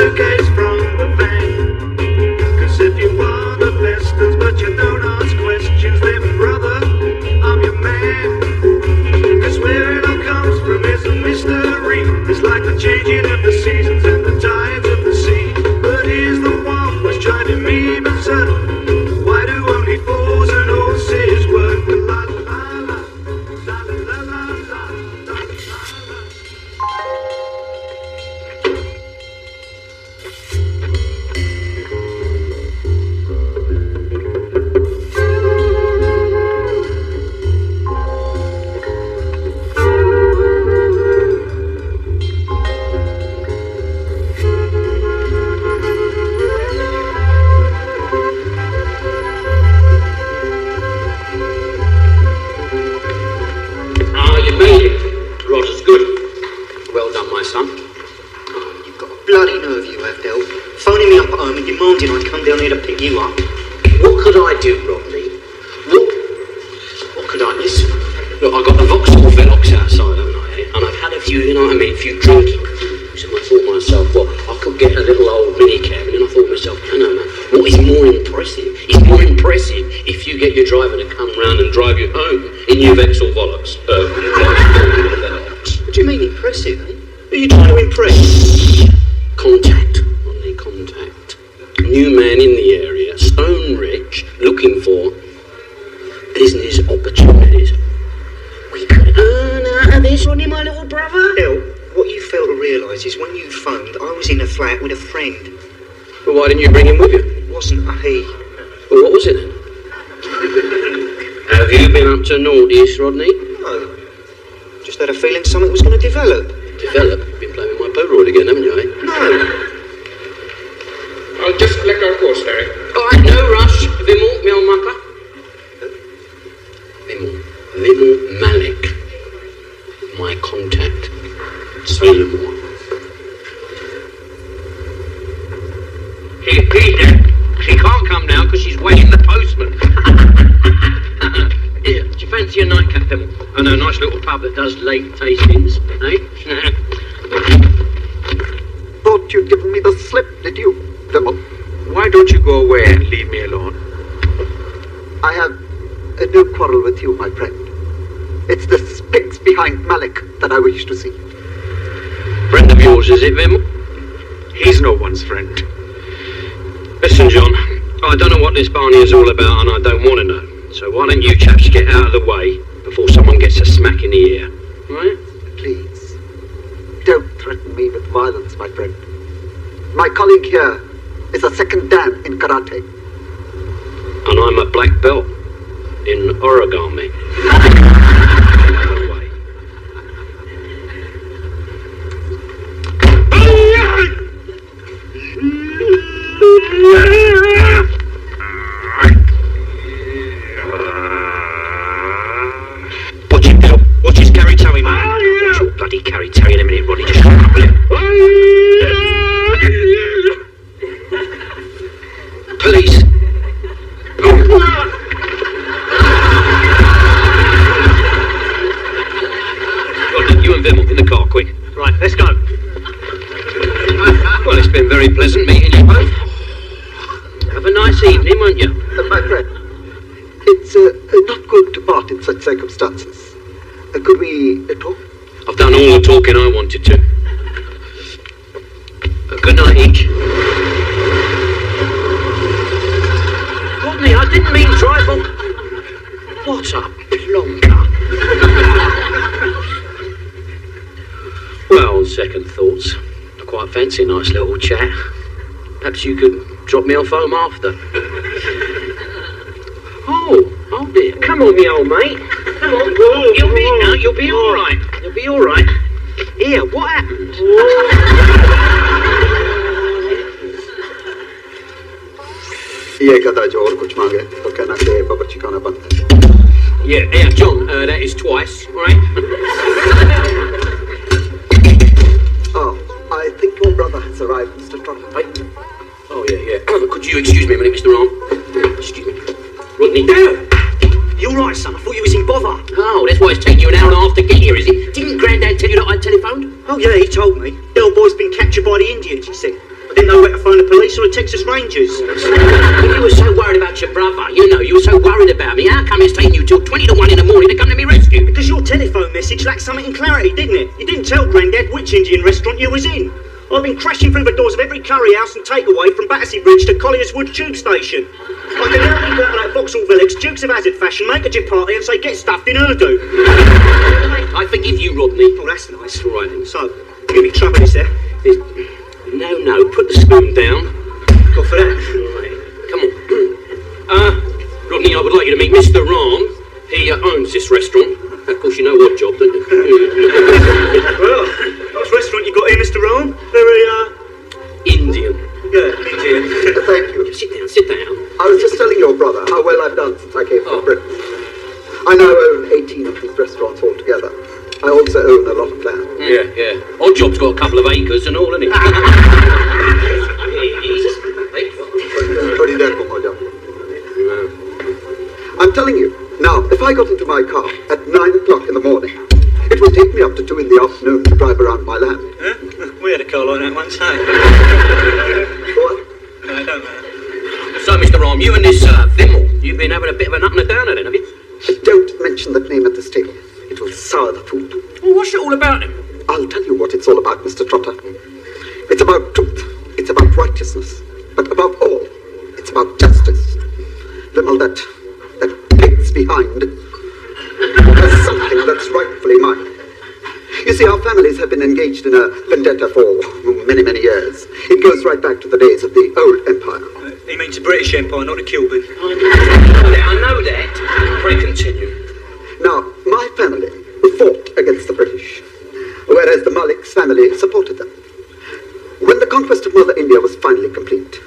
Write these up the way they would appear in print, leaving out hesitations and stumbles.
suitcase from the van. 'Cause if you want the blessings but you don't ask questions, then brother, I'm your man. 'Cause where it all comes from is a mystery. It's like the changing of the seasons and the tides of the sea. But here's the one what's driving me berserk. Why do only fools and horses work? La la la, la la la la, la la la. I'd come down here to pick you up. What could I do, Rodney? What could I listen? Look, I've got the Vauxhall Velox outside, haven't I? And I've had a few, you know what I mean, a few drinking brews. And I thought to myself, well, I could get a little old minicab. And then I thought to myself, no, what is more impressive? It's more impressive if you get your driver to come round and drive you home in your Vauxhall Velox. What do you mean impressive, eh? Who are you trying to impress? Contact, Rodney, contact. New man in the area, stone rich, looking for business opportunities. We could earn out of this, Rodney, my little brother. Bill, what you fail to realise is when you phoned, I was in a flat with a friend. Well, why didn't you bring him with you? It wasn't a he. Well, what was it then? Have you been up to naughties, Rodney? No. Just had a feeling something was going to develop. Develop? You've been playing with my Polaroid again, haven't you, eh? No. I'll just collect our course, Larry. All right, no rush. Vimal, me old mucker. Vimal Malik. My contact. Say no more. Here, Peter. She can't come now because she's waiting the postman. Here, do you fancy a nightcap, Vimal? Oh no, nice little pub that does late tastings, eh? Thought you'd given me the slip, did you, Vimal? Why don't you go away and leave me alone? I have no quarrel with you, my friend. It's the pigs behind Malik that I wish to see. Friend of yours, is it, Vimal? He's no one's friend. Listen, John, I don't know what this Barney is all about and I don't want to know. So why don't you chaps get out of the way before someone gets a smack in the ear, right? Please, don't threaten me with violence, my friend. My colleague here is a second dan in karate. And I'm a black belt in origami. Watch it, Bill. Watch his carry-towie, man. Watch your bloody carry-towie in a minute, Roddy. Just shut up, will you? Police. Rodney, you and Vimal in the car, quick. Right, let's go. Well, it's been very pleasant meeting you both. Have a nice evening, won't you? My friend, it's not good to part in such circumstances. Could we talk? I've done all the talking I wanted to. Good night, each. Rodney, I didn't mean drive on. What a plonker. Well, on second thoughts, I quite fancy a nice little chat. Perhaps you could drop me off home after. Oh dear. Come on, me old mate. Come on. You'll be all right. You'll be all right. Here, what happened? ये कहता है जो और कुछ मांगे तो कहना कि बाबा चिकाना बंद है. Yeah, John, that is twice, all right? Oh, I think your brother has arrived, Mr. Trotter. Oh, yeah. Could you excuse me a minute, Mr. Arm? Excuse me. Rodney. You all right, son? I thought you was in bother. Oh, that's why it's taken you an hour and a half to get here, is it? Didn't Grandad tell you that I telephoned? Oh, yeah, he told me. Bill Boy's been captured by the Indians, he said. I didn't know where to phone the police or the Texas Rangers. When you were so worried about your brother, you know, you were so worried about me, how come it's taking you till 20 to 1 in the morning to come to me rescue? Because your telephone message lacked something in clarity, didn't it? You didn't tell Grandad which Indian restaurant you was in. I've been crashing through the doors of every curry house and takeaway from Battersea Bridge to Collier's Wood tube station. I can now go out like Vauxhall Village, Dukes of Hazzard fashion, make a jip party and say get stuffed in Urdu. I forgive you, Rodney. Oh, that's nice. All right then. So, give me trouble, is there? No, put the spoon down. Go for that. Right, come on. Rodney, I would like you to meet Mr. Ram. He owns this restaurant. Of course, you know what job, don't you? Well, what's restaurant you got here, Mr. Ram? Very, Indian. yeah, Indian. Thank you. Sit down. I was just telling your brother how well I've done since I came from Britain. I now own 18 of these restaurants altogether. I also own a lot of land. Yeah. Odd Job's got a couple of acres and all, hasn't he? Sorry, there, Odd. I'm telling you, now, if I got into my car at 9 o'clock in the morning, it would take me up to 2 in the afternoon to drive around my land. Huh? We had a car like that once, hey? What? No, it don't matter. So, Mr. Ram, you and this Vimmel, you've been having a bit of an up and a downer then, have you? Don't mention that name at this table. It will sour the food. Well, what's it all about then? I'll tell you what it's all about, Mr. Trotter. It's about truth. It's about righteousness. But above all, it's about justice. Vimmel, that pig's behind has something that's rightfully mine. You see, our families have been engaged in a vendetta for many, many years. It goes right back to the days of the old empire. He means the British Empire, not the Cuban. I know that. Pray continue. Now, my family fought against the British, whereas the Malik's family supported them. When the conquest of Mother India was finally complete,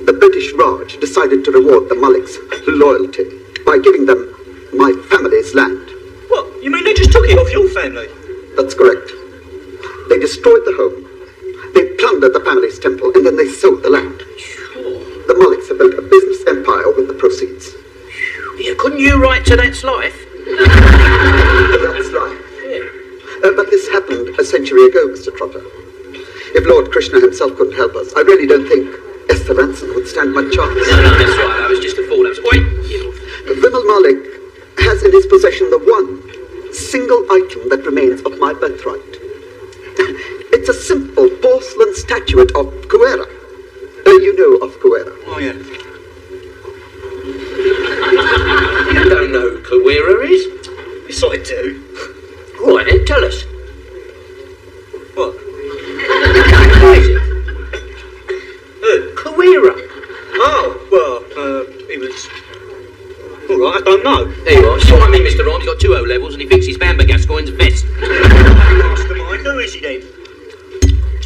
the British Raj decided to reward the Malik's loyalty by giving them my family's land. What? You mean they just took it off your family? That's correct. They destroyed the home, they plundered the family's temple, and then they sold the land. The Maliks have built a business empire with the proceeds. Yeah, couldn't you write to that's life? That's right. But this happened a century ago, Mr. Trotter. If Lord Krishna himself couldn't help us, I really don't think Esther Ranson would stand much chance. No, that's right. That was just a thought. Wait. Vimal Malik has in his possession the one single item that remains of my birthright. It's a simple porcelain statuette of Kuera. You know of Kuera. Oh, yeah. You don't know who Kuera is? Yes, I do. Right, then tell us. What? Who is it? Who? Kuera. Oh, well, he was... All right, I don't know. There you are. So I mean, Mr. Ron, he's got 2 O-levels and he thinks he's Bamba Gascoigne's vest. Mastermind, who is he then?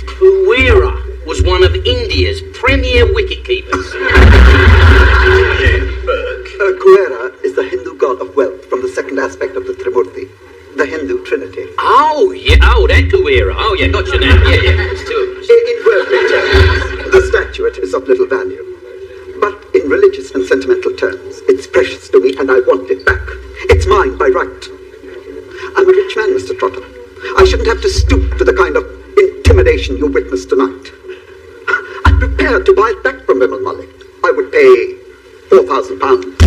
Kuera was one of India's premier wicket-keepers. Kuera is the Hindu god of wealth from the second aspect of the Trimurti, the Hindu Trinity. Oh, yeah. Oh, that Kuera. Oh, yeah, gotcha now. Yeah. There's 2 of us. In worldly terms, the statuette is of little value. But in religious and sentimental terms, it's precious to me and I want it back. It's mine by right. I'm a rich man, Mr. Trotter. I shouldn't have to stoop to the kind of intimidation you witnessed tonight. I'm prepared to buy it back from Vimal Malik. I would pay £4,000.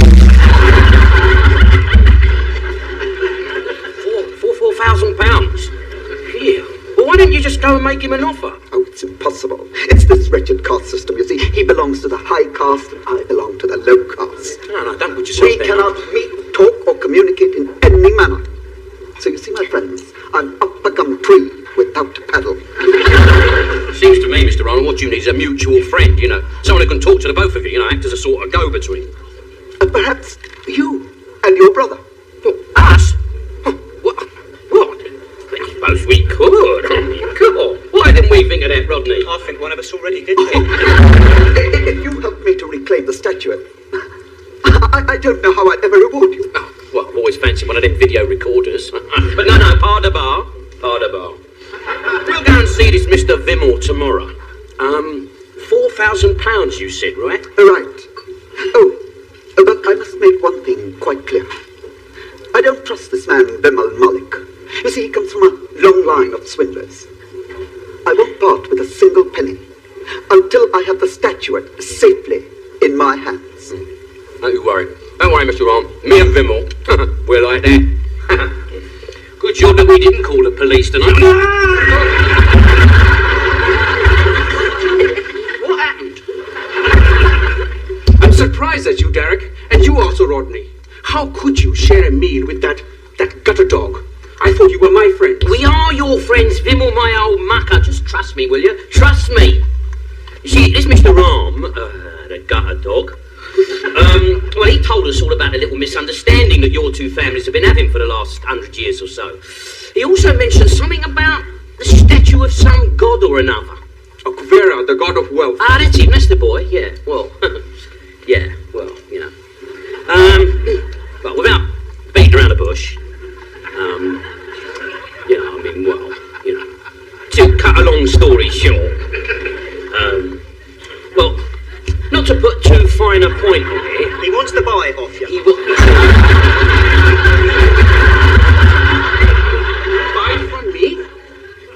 £4,000? Yeah. Well, why don't you just go and make him an offer? Oh, it's impossible. It's this wretched caste system, you see. He belongs to the high caste and I belong to the low caste. No, don't put yourself We down. cannot meet, talk or communicate in any manner. So you see, my friends, I'm up a gum tree without a paddle. Seems to me, Mr. Ronald, what you need is a mutual friend, you know. Someone who can talk to the both of you, act as a sort of go-between. Perhaps you and your brother. Well, us? Huh, what? I suppose we could. Cool. Why didn't we think of that, Rodney? I think one of us already did. If you help me to reclaim the statuette, I don't know how I'd ever reward you. Oh, well, I've always fancied one of them video recorders. But no, par de bar. We'll go and see this Mr. Vimmel tomorrow. £4,000 you said, right? Right. Oh, but I must make one thing quite clear. I don't trust this man, Vimal Malik. You see, he comes from a long line of swindlers. I won't part with a single penny. until I have the statuette safely in my hands. Don't you worry. Don't worry, Mr. Ram. Me and Vimmel, we're like that. Good job that we didn't call the police tonight. What happened? I'm surprised at you, Derek. And you also, Rodney. How could you share a meal with that gutter dog? I thought you were my friend. We are your friends, Vimmel, my old mucker. Just trust me, will you? Trust me. You see, this Mr. Ram, the gutter dog, well, he told us all about the little misunderstanding that your two families have been having for the last 100 years or so. He also mentioned something about the statue of some god or another. Oh, Kuvera, the god of wealth. Ah, that's him, that's the boy, yeah. Well, yeah, well, you know. But without beating around the bush, you know, I mean, well, you know, to cut a long story short, well, not to put too fine a point on it, He wants to buy it off you. he will... Buy from me?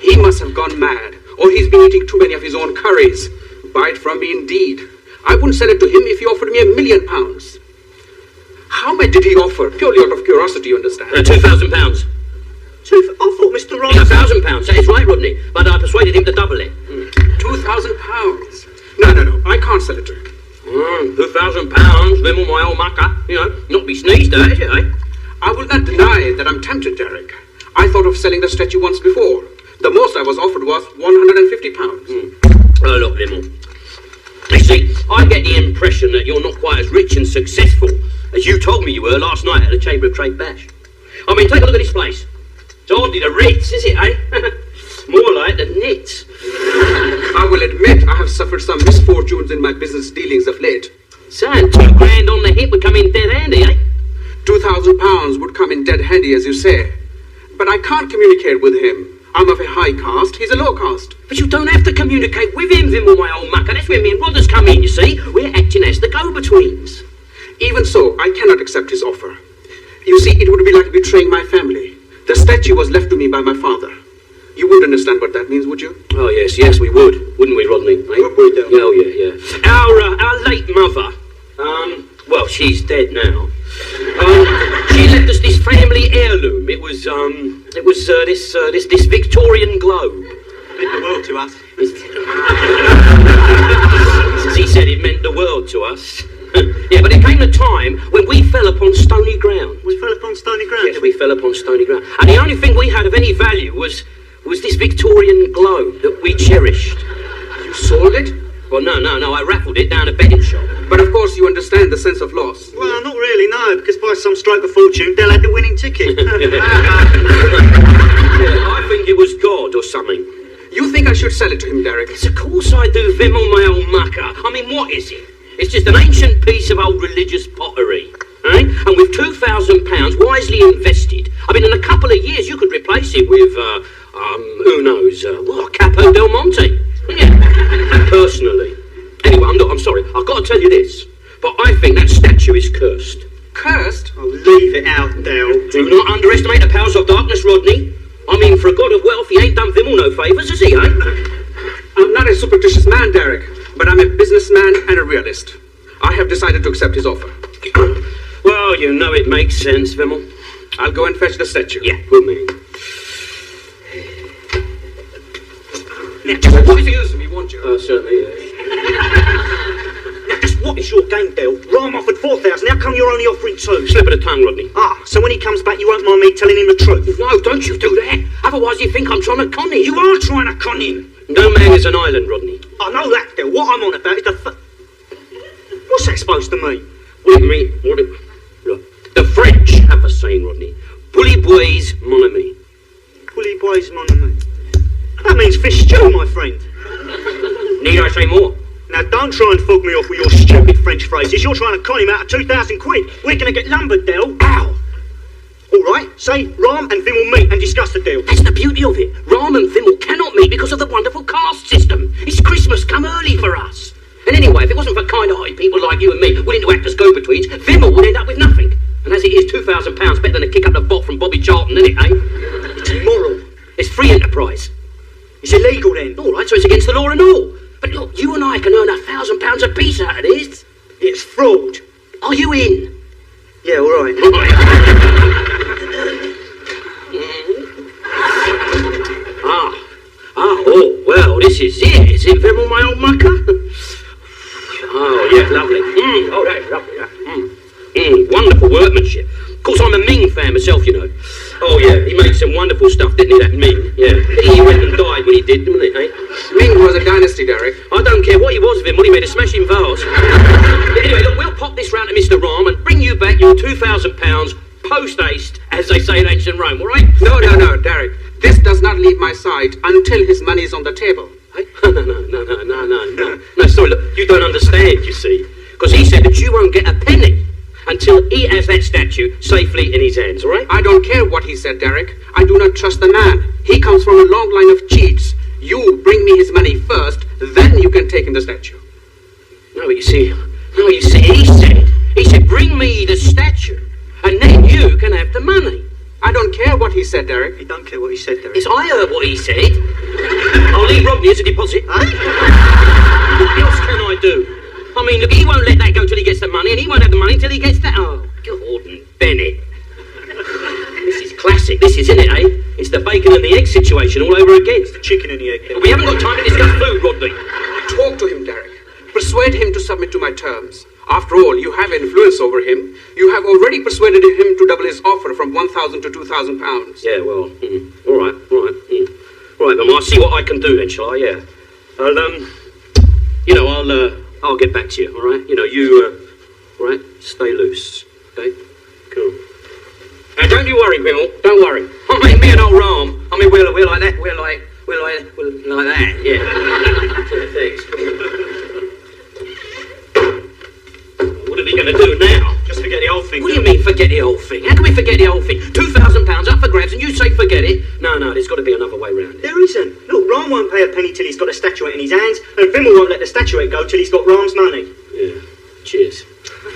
He must have gone mad, or he's been eating too many of his own curries. Buy it from me indeed. I wouldn't sell it to him if he offered me £1 million. How much did he offer? Purely out of curiosity, you understand? £2,000. I thought Mr. Ram... £1,000, that is right, Rodney. But I persuaded him to double it. £2,000? No, I can't sell it to him. £2,000, Vimmel, my old mucker. You know, not be sneezed at, is it, eh? I will not deny that I'm tempted, Derek. I thought of selling the statue once before. The most I was offered was £150. Look, Vimmel. You see, I get the impression that you're not quite as rich and successful as you told me you were last night at the Chamber of Trade Bash. I mean, take a look at this place. It's hardly the Ritz, is it, eh? More like the Nits. I will admit I have suffered some misfortunes in my business dealings of late. Son, £2,000 on the hip would come in dead handy, eh? £2,000 would come in dead handy, as you say. But I can't communicate with him. I'm of a high caste, he's a low caste. But you don't have to communicate with him, Vimmel, my old mucker. That's where me and Rodders come in, you see. We're acting as the go-betweens. Even so, I cannot accept his offer. You see, it would be like betraying my family. The statue was left to me by my father. You wouldn't understand what that means, would you? Oh, yes, we would. Wouldn't we, Rodney? Eh? Would we, Del? Oh, yeah. Our late mother, well, she's dead now. She left us this family heirloom. It was this Victorian globe. Meant the world to us. She said it meant the world to us. Yeah, but it came a time when we fell upon stony ground. We fell upon stony ground. Yes, we fell upon stony ground. And the only thing we had of any value was this Victorian globe that we cherished. You sold it? Well, no, I raffled it down a betting shop. But of course you understand the sense of loss. Well, not really, no, because by some stroke of fortune, Del had the winning ticket. Yeah, I think it was God or something. You think I should sell it to him, Derek? Yes, of course I do, Vimmel, my old mucker. I mean, what is it? It's just an ancient piece of old religious pottery. Eh? And with £2,000 wisely invested, I mean, in a couple of years you could replace it with, who knows, Capo Del Monte. Yeah, personally. Anyway, I'm sorry, I've got to tell you this, but I think that statue is cursed. Cursed? Oh, leave it out, Del. Do not underestimate the powers of darkness, Rodney. I mean, for a god of wealth, he ain't done Vimmel no favours, has he, eh? I'm not a superstitious man, Derek, but I'm a businessman and a realist. I have decided to accept his offer. Well, you know it makes sense, Vimmel. I'll go and fetch the statue. Yeah, good man. Now, what excuse me, won't you? Certainly, yes. Now, just what is your game, Del? Ram offered 4,000, how come you're only offering 2? Slip of the tongue, Rodney. Ah, so when he comes back, you won't mind me telling him the truth? No, don't you do that. Otherwise you think I'm trying to con him. You are trying to con him. No man is an island, Rodney. I know that, Del. What I'm on about is What's that supposed to mean? What it mean? Look, the French have a saying, Rodney. Bully boys, mon ami. Bully boys, mon ami. That means fish stew, my friend. Need I say more? Now, don't try and fob me off with your stupid French phrases. You're trying to con him out of 2,000 quid. We're going to get lumbered, Del. Ow! All right, say Ram and Vimmel meet and discuss the deal. That's the beauty of it. Ram and Vimmel cannot meet because of the wonderful caste system. It's Christmas come early for us. And anyway, if it wasn't for kind-hearted people like you and me willing to act as go-betweens, Vimmel would end up with nothing. And as it is, £2,000 better than a kick up the bot from Bobby Charlton, isn't it, eh? It's immoral. It's free enterprise. It's illegal then. All right, so it's against the law and all. But look, you and I can earn £1,000 apiece out of this. It's fraud. Are you in? Yeah, all right. Oh, well, this is it. Is it, Vimmel, my old mucker? Oh, yeah, lovely. Oh, that's lovely, that. Wonderful workmanship. Of course, I'm a Ming fan myself, you know. Oh, yeah, he made some wonderful stuff, didn't he, that Ming? Yeah. He went and died when he did, didn't he, eh? Ming was a dynasty, Derek. I don't care what he was, Vimmel, he made a smashing vase. Anyway, look, we'll pop this round to Mr. Rahm and bring you back your £2,000 post-haste, as they say in ancient Rome, all right? No, Derek. This does not leave my side until his money is on the table. Hey? No, sorry, look, you don't understand, you see. Because he said that you won't get a penny until he has that statue safely in his hands, all right? I don't care what he said, Derek. I do not trust the man. He comes from a long line of cheats. You bring me his money first, then you can take him the statue. No, but you see, he said, bring me the statue, and then you can have the money. I don't care what he said, Derek. You don't care what he said, Derek. Yes, I heard what he said. I'll leave Rodney as a deposit. Eh? What else can I do? I mean, look, he won't let that go till he gets the money, and he won't have the money till he gets that. Oh, Gordon Bennett. This is classic, this is, isn't it, eh? It's the bacon and the egg situation all over again. It's the chicken and the egg. We haven't got time to discuss food, Rodney. Talk to him, Derek. Persuade him to submit to my terms. After all, you have influence over him. You have already persuaded him to double his offer from £1,000 to £2,000. Yeah, well, all right. All right, then, I'll see what I can do then, shall I? Yeah. I'll get back to you, all right? You know, all right? Stay loose, okay? Cool. And don't you worry, Vimmel, don't worry. I mean, me and old Rahm, I mean, we're like that, we're like that, yeah. Yeah, thanks. What are we going to do now? Just forget the old thing. What do you mean, forget the old thing? How can we forget the old thing? £2,000 up for grabs and you say forget it? No, there's got to be another way round it. There isn't. Look, Rahm won't pay a penny till he's got a statuette in his hands, and Vimmel won't let the statuette go till he's got Rahm's money. Yeah, cheers.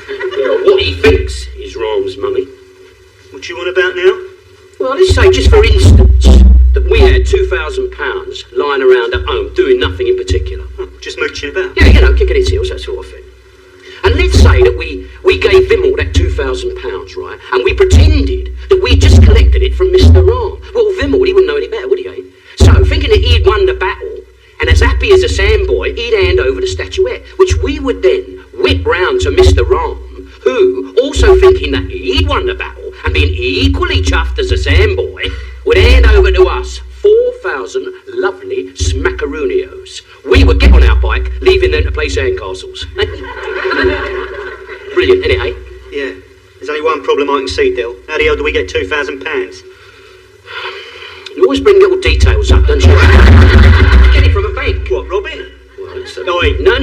Well, what he thinks is Rahm's money. What you want about now? Well, let's say, just for instance, that we had £2,000 lying around at home doing nothing in particular. Oh, just mooching about. Yeah, you know, kicking its heels, that sort of thing. And let's say that we gave Vimmel that £2,000, right? And we pretended that we just collected it from Mr. Rahm. Well, Vimmel, he wouldn't know any better, would he, eh? So, thinking that he'd won the battle, and as happy as a sandboy, he'd hand over the statuette, which we would then whip round to Mr. Rahm, who, also thinking that he'd won the battle, and being equally chuffed as a sandboy, would hand over to us 4,000 lovely smackaroonios. We would get on our bike, leaving them to play sandcastles. Brilliant, innit, eh? Yeah. There's only one problem I can see, Dill. How the hell do we get £2,000? You always bring little details up, don't you? Get it from a bank. What, rob it? Well, no,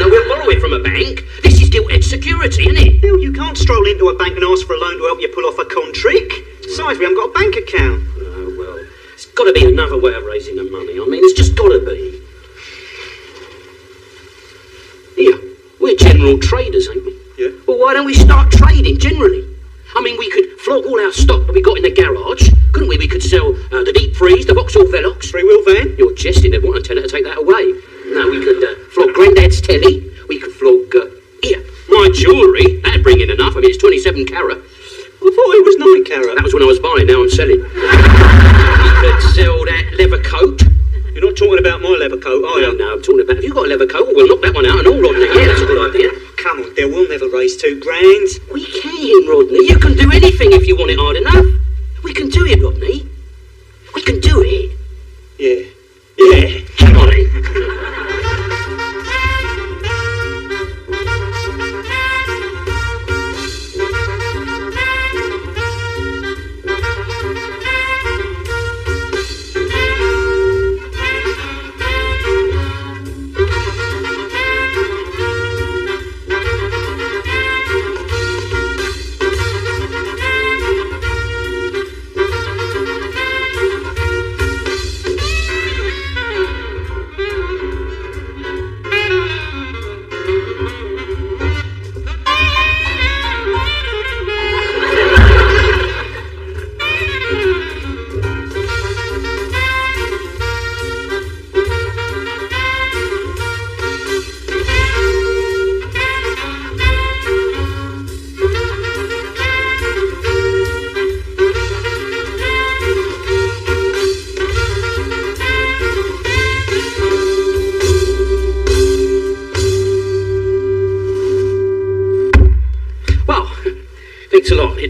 we'll borrow it from a bank. This is gilt-edged security, isn't it? Dill, you can't stroll into a bank and ask for a loan to help you pull off a con trick. Besides, we haven't got a bank account. Oh, well, there's got to be another way of raising the money. I mean, there's just got to be. Here, we're general traders, ain't we? Yeah. Well, why don't we start trading generally? I mean, we could flog all our stock that we got in the garage, couldn't we? We could sell the deep freeze, the Vauxhall Velox. Three-wheel van? You're jesting, they'd want a tenner to take that away. No, we could flog Grandad's telly, we could flog, here, my jewellery, that'd bring in enough, I mean, it's 27 carat. I thought it was 9 carat. That was when I was buying, now I'm selling. We could sell that leather coat. You're not talking about my leather coat, are you? No, I'm talking about, have you got a leather coat? We'll knock that one out and all, Rodney. Yeah, that's a good idea. Come on, Dill, we'll never raise £2,000. We can, Rodney. You can do anything if you want it hard enough. We can do it, Rodney. We can do it. Yeah. Come on in.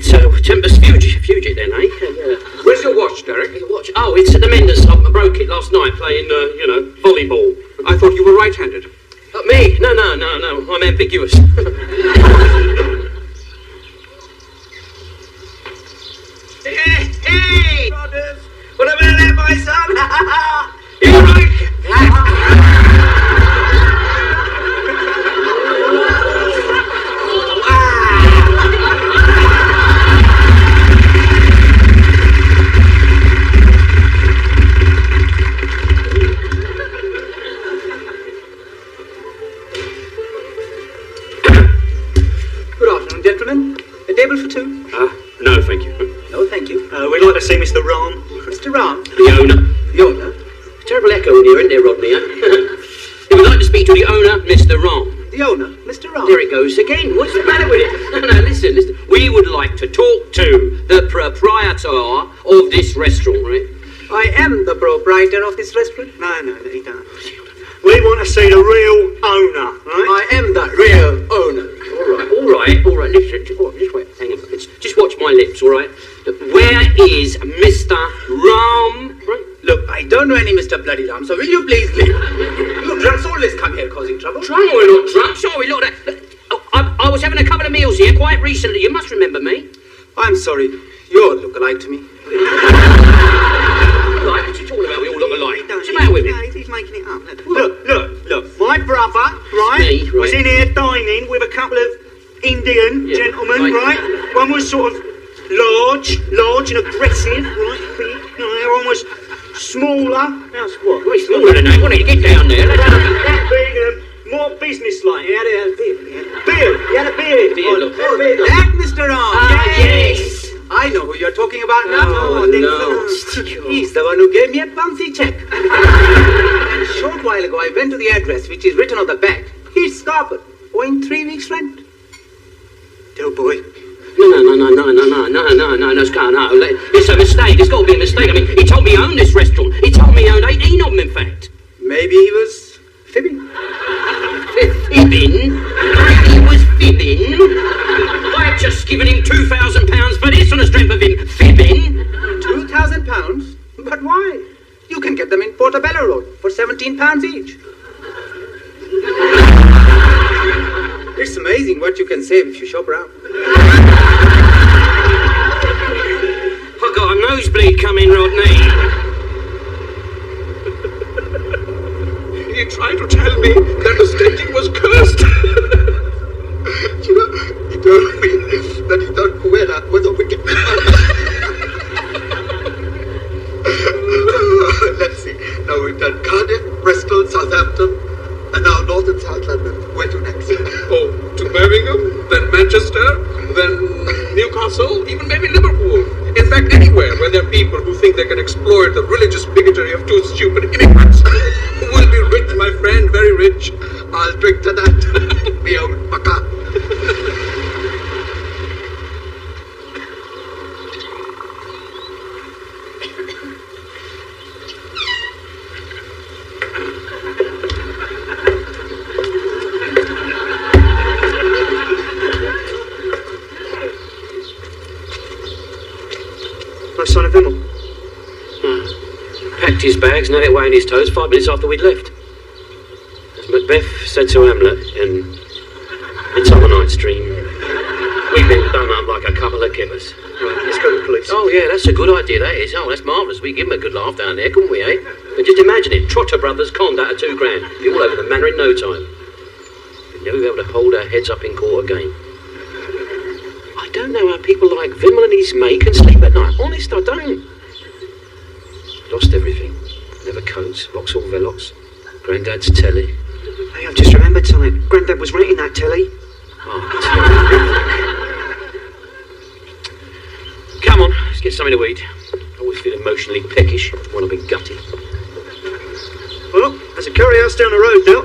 Tempest Fugit then, eh? Yeah. Where's your watch, Derek? Your watch? Oh, it's at the menders. I broke it last night playing, volleyball. I thought you were right-handed. Me? No, I'm ambiguous. Hey! What about that, my son? You're right! Good afternoon, gentlemen. A table for two? No, thank you. No, thank you. We'd like to see Mr. Ram. Mr. Ram, The owner. the owner. Terrible echo in here, isn't there, Rodney? They would like to speak to the owner, Mr. Ram. The owner, Mr. Ram. There it goes again. What's the matter with it? No, listen. We would like to talk to the proprietor of this restaurant, right? I am the proprietor of this restaurant. No, you don't. We want to see the real owner, right? I am the real owner. All right. Listen, just wait. Hang on. Just watch my lips, all right? Look, where is Mr. Ram? Right? Look, I don't know any Mr. Bloody Ram, so will you please leave? You drunks always come here causing trouble. Drunk or not drunk? Sorry, look. I was having a couple of meals here quite recently. You must remember me. I'm sorry. You all look alike to me. Right, what are you talking about? We all look alike. What's the matter with him? No, he's making it up. Look. My brother, right, Me, right. was in here dining with a couple of Indian gentlemen, right? One was sort of large and aggressive, right? Big. The other one was smaller. That's what? Well, he's smaller than that. Why don't you get down there? That being more business-like. He had a beard. He had a beard. Look. That Mr. Ram. Yes. I know who you're talking about now. No. He's the one who gave me a bouncy check. And a short while ago, I went to the address, which is written on the back. He's Scarpet, owing 3 weeks' rent. Oh boy. No, Scar, no. It's a mistake. It's got to be a mistake. I mean, he told me he owned this restaurant. He told me he owned 18 of them, in fact. Maybe he was fibbing. Fibbing? He was fibbing? I've just given him £2,000 for this on the strength of him fibbing. £2,000? But why? You can get them in Portobello Road for £17 each. It's amazing what you can save if you shop around. I got a nosebleed coming, Rodney. He tried to tell me that the staging was cursed. You know, he told me that he thought Cuera was a wicked man. Let's see. Now we've done Cardiff, Bristol, Southampton, and now North and South London. Where to next? Oh, to Birmingham, then Manchester, then Newcastle, even maybe Liverpool. In fact, anywhere where there are people who think they can exploit the religious bigotry of two stupid immigrants. Who will be rich, my friend, very rich. I'll drink to that. Me old baka. No sign of Vimmel. Packed his bags, now they're weighing his toes 5 minutes after we'd left. As Macbeth said to Hamlet in Midsummer Night's Dream, we've been done up like a couple of kippers. Right, let's go to the police. Oh yeah, that's a good idea, that is. Oh, that's marvellous. We give him a good laugh down there, couldn't we, eh? But just imagine it, Trotter Brothers conned out of £2 grand. Be all over the manor in no time. We'd never be able to hold our heads up in court again. I don't know how people like Vimmel and his mate can sleep at night. Honest, I don't. Lost everything. Never coats, Vauxhall Velox, Grandad's telly. Hey, I've just remembered something. Grandad was renting that telly. Oh, come on, let's get something to eat. I always feel emotionally peckish when I've been gutted. Well, there's a curry house down the road now.